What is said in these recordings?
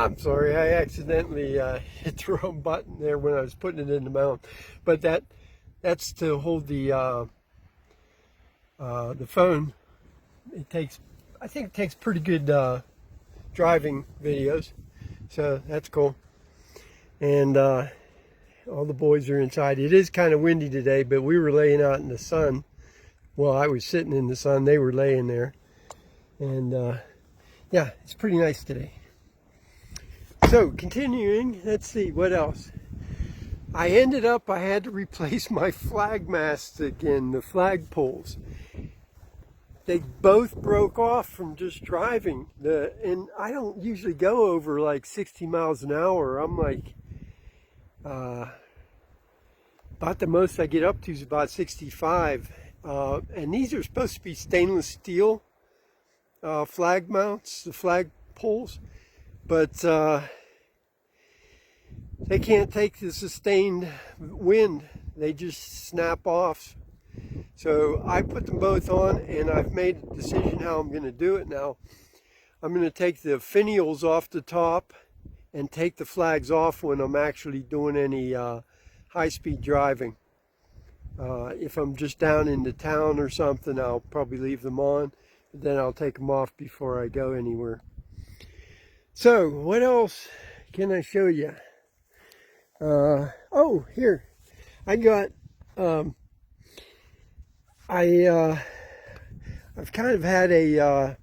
I'm sorry, I accidentally hit the wrong button there when I was putting it in the mount. But that's to hold the phone. I think it takes pretty good driving videos, so that's cool. And all the boys are inside. It is kind of windy today, but we were laying out in the sun. Well, I was sitting in the sun. They were laying there. And yeah, it's pretty nice today. So continuing, let's see what else. I had to replace my flag masts again, the flagpoles. They both broke off from just driving. And I don't usually go over like 60 miles an hour. I'm like, about the most I get up to is about 65. And these are supposed to be stainless steel flag mounts, the flag poles, but they can't take the sustained wind. They just snap off. So I put them both on, and I've made a decision how I'm going to do it now. I'm going to take the finials off the top and take the flags off when I'm actually doing any high-speed driving. If I'm just down in the town or something, I'll probably leave them on. Then I'll take them off before I go anywhere. So what else can I show you? Oh, here I got I've kind of had a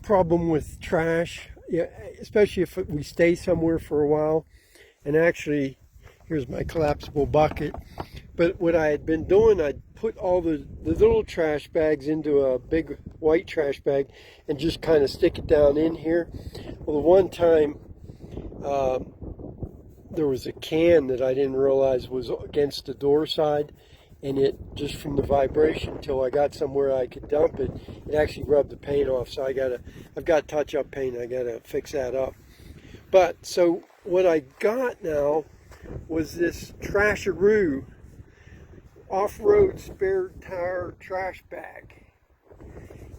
problem with trash, yeah, especially if we stay somewhere for a while. And actually, here's my collapsible bucket. But what I had been doing, I'd put all the little trash bags into a big white trash bag and just kind of stick it down in here. Well, one time there was a can that I didn't realize was against the door side, and it just from the vibration till I got somewhere I could dump it, it actually rubbed the paint off. So I've got touch-up paint. I gotta fix that up. But so what I got now was this Trasharoo off-road spare tire trash bag,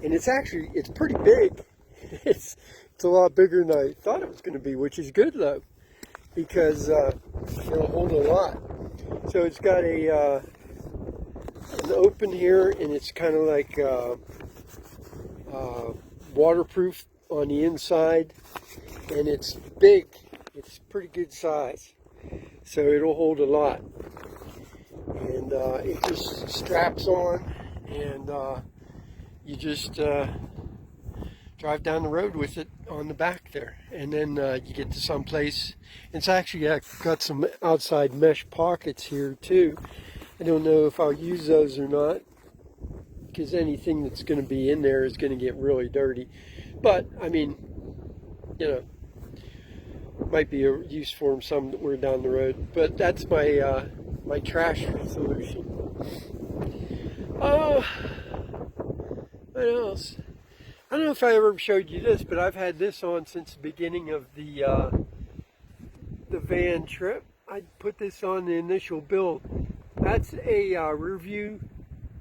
and it's pretty big. It's a lot bigger than I thought it was going to be, which is good though, because it'll hold a lot. So it's got an open here, and it's kind of like waterproof on the inside, and it's big. It's pretty good size, so it'll hold a lot. And it just straps on, and you just drive down the road with it on the back there, and then you get to some place. It's actually got some outside mesh pockets here too. I don't know if I'll use those or not, because anything that's going to be in there is going to get really dirty. But I mean, you know, might be a use for them somewhere down the road. But that's my my trash solution. Oh, what else? I don't know if I ever showed you this, but I've had this on since the beginning of the van trip. I put this on the initial build. That's a rear view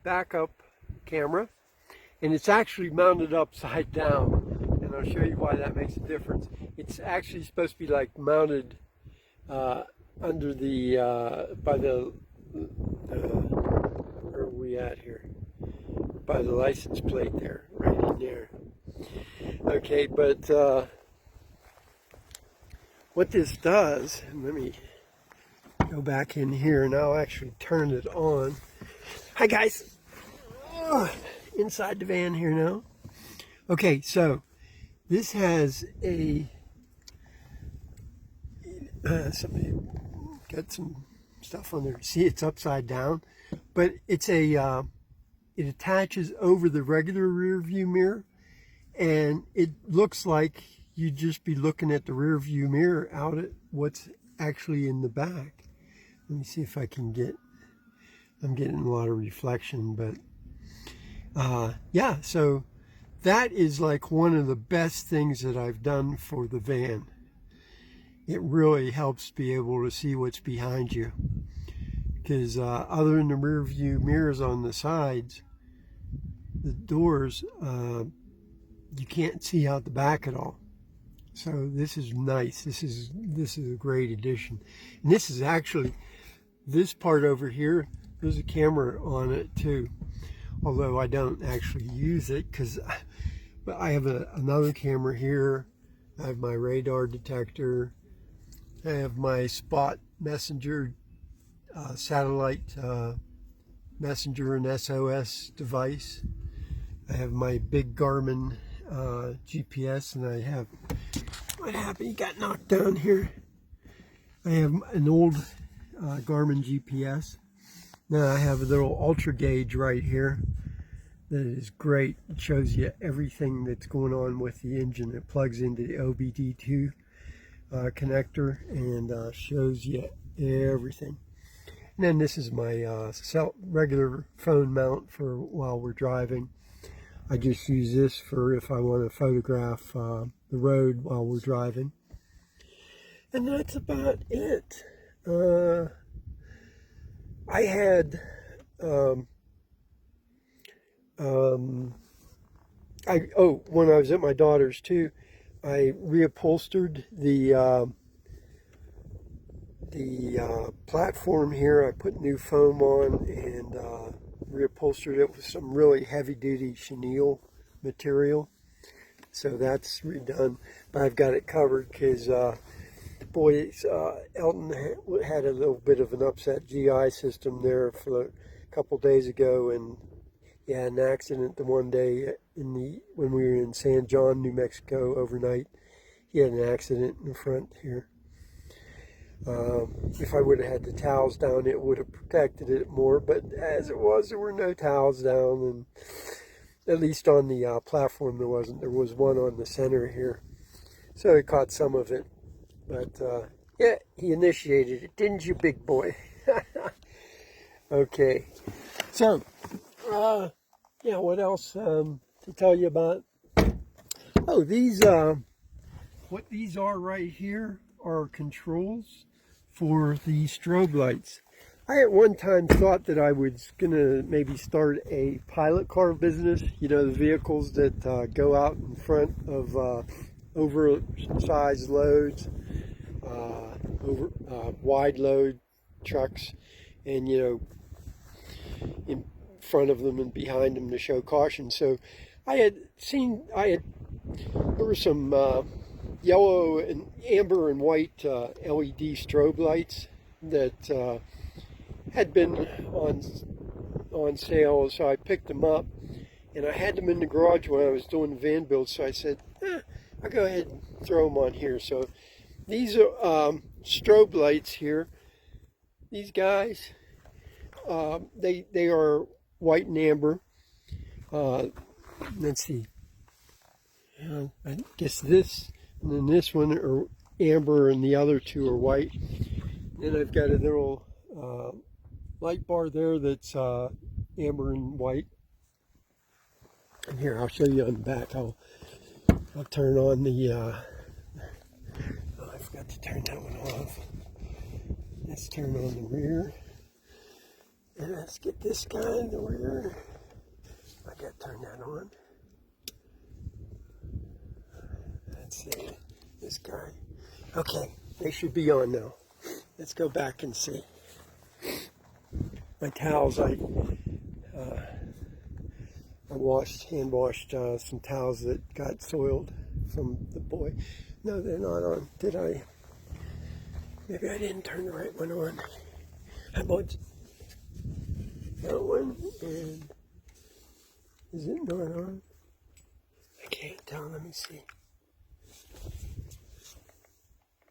backup camera, and it's actually mounted upside down, and I'll show you why that makes a difference. It's actually supposed to be like mounted under the by the where are we at here? By the license plate there, right in there. Okay, but what this does, let me go back in here and I'll actually turn it on. Hi guys, inside the van here now. Okay, so this has a somebody got some stuff on there. See, it's upside down, but it's a it attaches over the regular rear view mirror, and it looks like you'd just be looking at the rear view mirror out at what's actually in the back. Let me see if I can get, I'm getting a lot of reflection, but yeah, so that is like one of the best things that I've done for the van. It really helps be able to see what's behind you, because other than the rear view mirrors on the sides, the doors, you can't see out the back at all. So this is nice. This is a great addition. And this is actually, this part over here, there's a camera on it too. Although I don't actually use it because I have another camera here. I have my radar detector. I have my spot messenger, satellite messenger and SOS device. I have my big Garmin GPS, and I have, what happened? He got knocked down here. I have an old Garmin GPS. Now I have a little ultra gauge right here that is great. It shows you everything that's going on with the engine. It plugs into the OBD2 connector and shows you everything. And then this is my regular phone mount for while we're driving. I just use this for if I want to photograph the road while we're driving. And that's about it. I had when I was at my daughter's too, I reupholstered the platform here. I put new foam on and reupholstered it with some really heavy-duty chenille material. So that's redone, but I've got it covered because boy, Elton had a little bit of an upset GI system there for a couple days ago, and he had an accident the one day when we were in San John, New Mexico overnight. He had an accident in front here. If I would have had the towels down, it would have protected it more, but as it was, there were no towels down, and at least on the platform there wasn't. There was one on the center here, so it caught some of it. But yeah, he initiated it, didn't you, big boy? Okay, so yeah, what else to tell you about? Oh, these what these are right here are controls for the strobe lights. I at one time thought that I was gonna maybe start a pilot car business, you know, the vehicles that go out in front of oversized loads, wide load trucks, and you know, in front of them and behind them to show caution. So there were some yellow and amber and white LED strobe lights that had been on sale, so I picked them up, and I had them in the garage when I was doing the van build, so I said, I'll go ahead and throw them on here. So these are strobe lights here. These guys, they are white and amber. Let's see, I guess this and then this one are amber and the other two are white. Then I've got a little light bar there that's amber and white. And here, I'll show you on the back. I'll turn on the oh, I forgot to turn that one off. Let's turn on the rear, and let's get this guy in the rear. I got to turn that on. Let's see, this guy. Okay, they should be on now. Let's go back and see. My towels, I hand washed some towels that got soiled from the boy. No, they're not on. Did I? Maybe I didn't turn the right one on. How about that one? And is it not on? I can't tell. Let me see.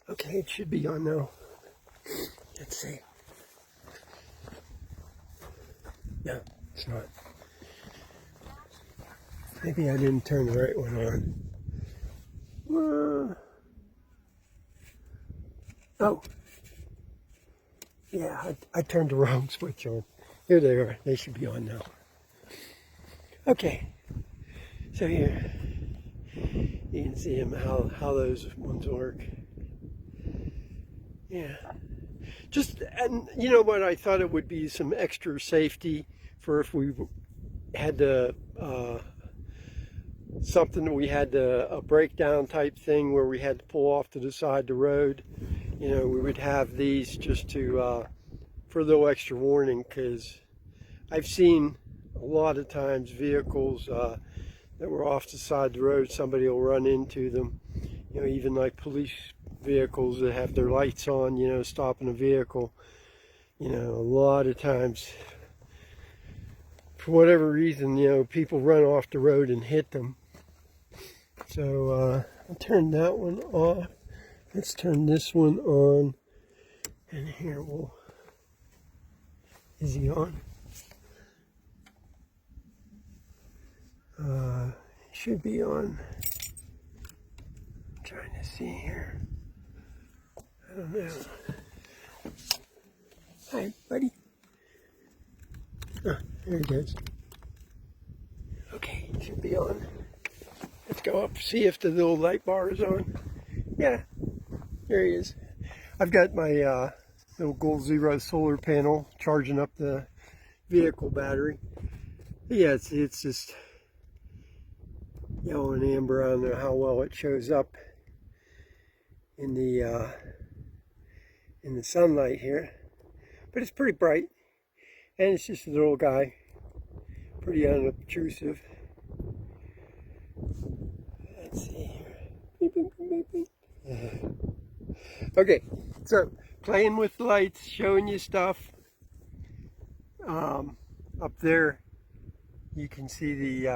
Okay, it should be on now. Let's see. No, it's not. Maybe I didn't turn the right one on. Oh. Yeah, I turned the wrong switch on. Here they are. They should be on now. Okay. So here, you can see them, how those ones work. Yeah. Just, and you know what, I thought it would be some extra safety for if we had to something that we had a breakdown type thing where we had to pull off to the side of the road, you know, we would have these just to for a little extra warning, because I've seen a lot of times vehicles that were off the side of the road, somebody will run into them, you know, even like police vehicles that have their lights on, you know, stopping a vehicle. You know, a lot of times, for whatever reason, you know, people run off the road and hit them. So I'll turn that one off. Let's turn this one on. And here we'll, is he on? Should be on. I'm trying to see here. I don't know. Hi, buddy. Oh, there he goes. Okay, should be on. Let's go up, see if the little light bar is on. Yeah, there he is. I've got my little Gold Zero solar panel charging up the vehicle battery. Yeah, it's just yellow and amber. I don't know how well it shows up in the sunlight here, but it's pretty bright, and it's just a little guy, pretty unobtrusive. Let's see here. Okay, so playing with lights, showing you stuff. Up there you can see the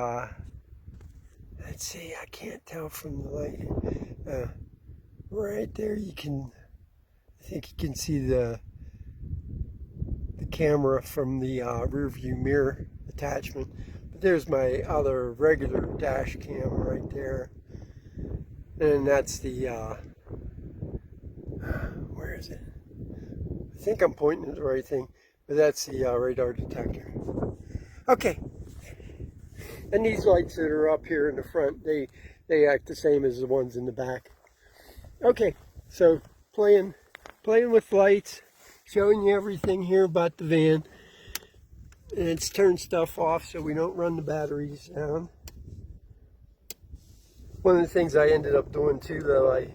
let's see, I can't tell from the light. Right there you can, I think you can see the camera from the rear view mirror attachment. But there's my other regular dash cam right there. And that's the, where is it? I think I'm pointing at the right thing, but that's the radar detector. Okay. And these lights that are up here in the front, they act the same as the ones in the back. Okay, so playing with lights, showing you everything here about the van. And it's turned stuff off so we don't run the batteries down. One of the things I ended up doing too, though, I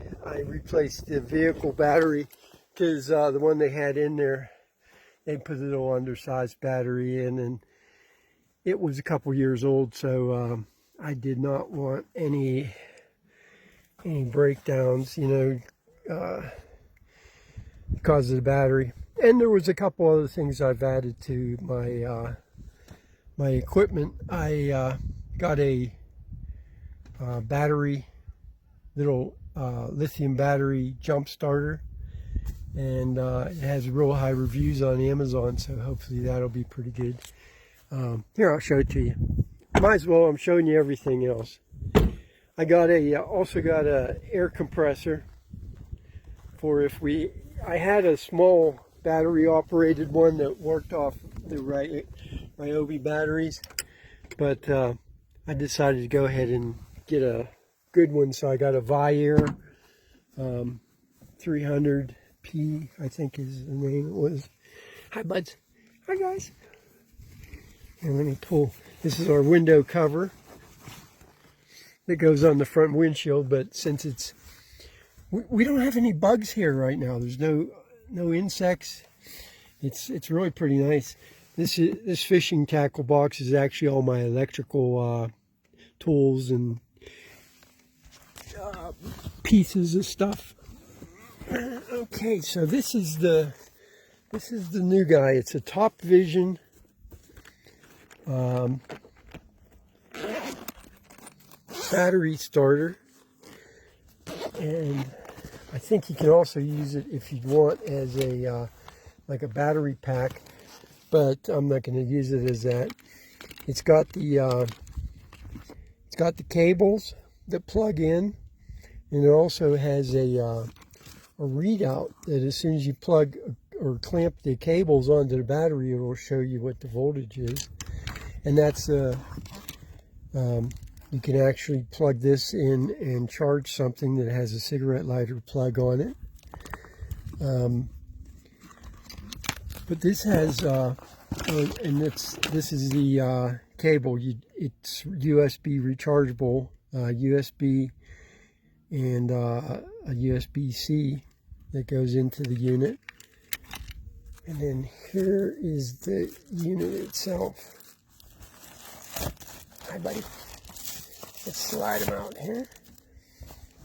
replaced the vehicle battery, because the one they had in there, they put a little undersized battery in, and it was a couple years old, so I did not want any breakdowns, you know, because of the battery. And there was a couple other things I've added to my my equipment. I got a battery, little lithium battery jump starter, and it has real high reviews on Amazon, so hopefully that'll be pretty good. Here, I'll show it to you. Might as well, I'm showing you everything else. I got also got a air compressor for if I had a small battery operated one that worked off the Ryobi batteries, but I decided to go ahead and get a good one, so I got a Viair 300P, I think is the name it was. Hi buds. Hi guys. And let me pull, this is our window cover that goes on the front windshield, but since it's, we don't have any bugs here right now. There's no insects. It's really pretty nice. This fishing tackle box is actually all my electrical tools and pieces of stuff. Okay, so this is the new guy. It's a Top Vision battery starter, and I think you can also use it if you want as a like a battery pack, but I'm not going to use it as that. It's got the cables that plug in, and it also has a readout that as soon as you plug or clamp the cables onto the battery, it will show you what the voltage is. And that's you can actually plug this in and charge something that has a cigarette lighter plug on it. But this has, and this is the cable. It's USB rechargeable, USB and a USB-C that goes into the unit. And then here is the unit itself. Hi, buddy. Let's slide them out here.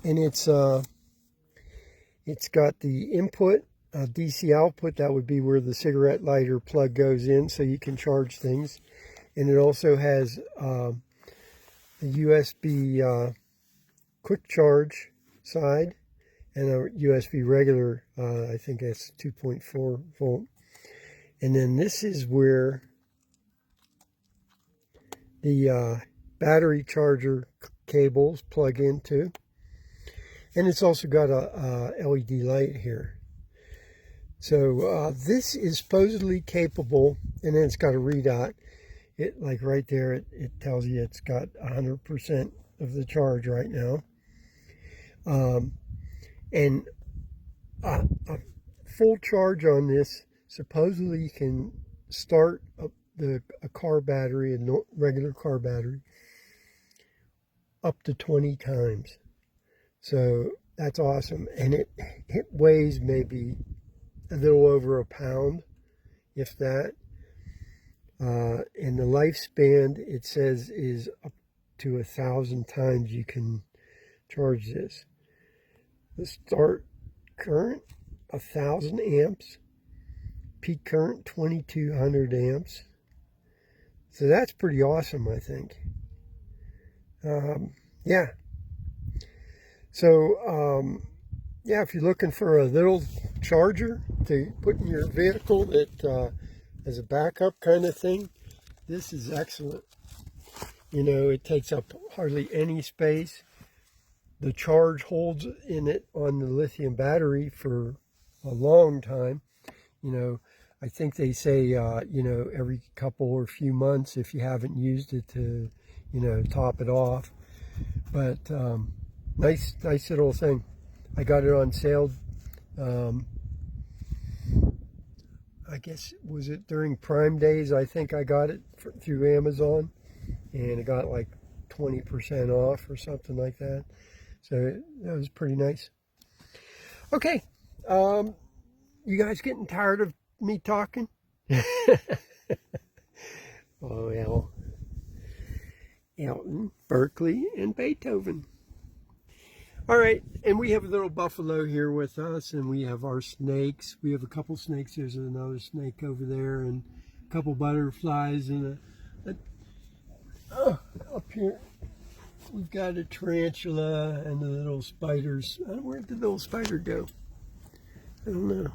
And it's got the input, DC output. That would be where the cigarette lighter plug goes in, so you can charge things. And it also has a USB quick charge side and a USB regular, I think that's 2.4 volt. And then this is where the battery charger cables plug into. And it's also got a LED light here. So this is supposedly capable, and then it's got a redot. It, like right there, it tells you it's got 100% of the charge right now. And a full charge on this supposedly can start a car battery, a regular car battery, up to 20 times. So that's awesome. And it weighs maybe a little over a pound, if that. And the lifespan, it says, is up to 1,000 times you can charge this. The start current, 1,000 amps. Peak current, 2,200 amps. So that's pretty awesome, I think. Yeah. So, yeah, if you're looking for a little charger to put in your vehicle that as a backup kind of thing, this is excellent. You know, it takes up hardly any space. The charge holds in it on the lithium battery for a long time. You know, I think they say, you know, every couple or few months if you haven't used it to, you know, top it off. But nice little thing. I got it on sale. I guess, was it during Prime Days? I think I got it through Amazon, and it got like 20% off or something like that. So that was pretty nice. Okay, you guys getting tired of me talking? Oh, yeah. Elton, Berkeley, and Beethoven. All right, and we have a little buffalo here with us, and we have our snakes. We have a couple snakes. There's another snake over there, and a couple butterflies, and up here we've got a tarantula and the little spiders. Where'd the little spider go? I don't know.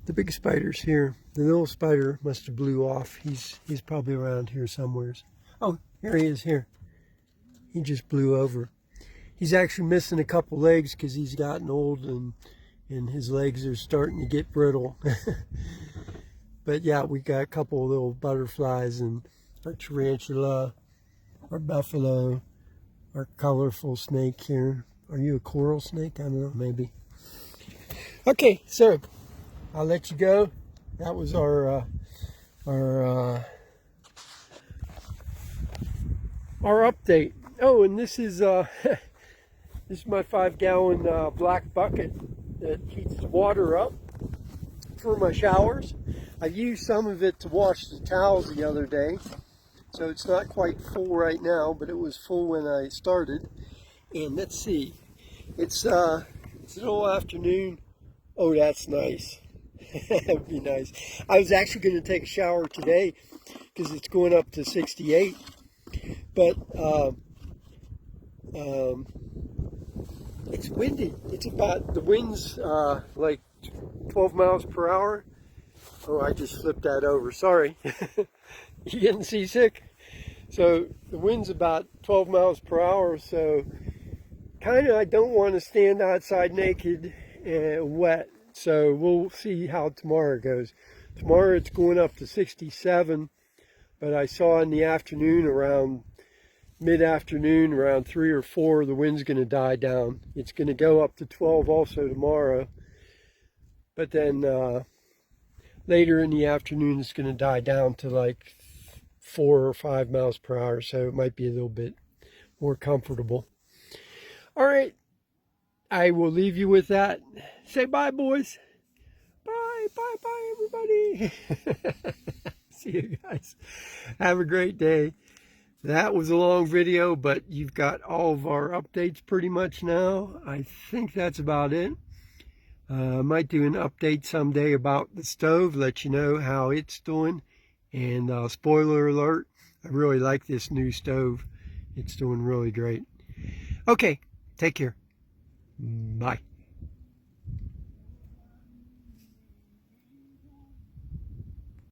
The big spider's here. The little spider must have blew off. He's probably around here somewheres. Oh, here he is here. He just blew over. He's actually missing a couple legs because he's gotten old and his legs are starting to get brittle. But yeah, we got a couple of little butterflies and our tarantula, our buffalo, our colorful snake here. Are you a coral snake? I don't know, maybe. Okay, so I'll let you go. That was our update. Oh, and this is this is my 5-gallon black bucket that heats the water up for my showers. I used some of it to wash the towels the other day, so it's not quite full right now, but it was full when I started. And let's see, it's a little afternoon. Oh, that's nice. That would be nice. I was actually going to take a shower today because it's going up to 68, but it's windy. It's about, the wind's like 12 miles per hour. Oh, I just flipped that over. Sorry. You getting seasick? So the wind's about 12 miles per hour. So kind of, I don't want to stand outside naked and wet. So we'll see how tomorrow goes. Tomorrow it's going up to 67. But I saw in the afternoon, around mid-afternoon, around 3 or 4, the wind's going to die down. It's going to go up to 12 also tomorrow. But then later in the afternoon, it's going to die down to like 4 or 5 miles per hour, so it might be a little bit more comfortable. All right, I will leave you with that. Say bye, boys. Bye, bye, bye, everybody. See you guys. Have a great day. That was a long video, but you've got all of our updates pretty much now. I think that's about it. I might do an update someday about the stove, let you know how it's doing. And spoiler alert, I really like this new stove. It's doing really great. Okay, take care. Bye.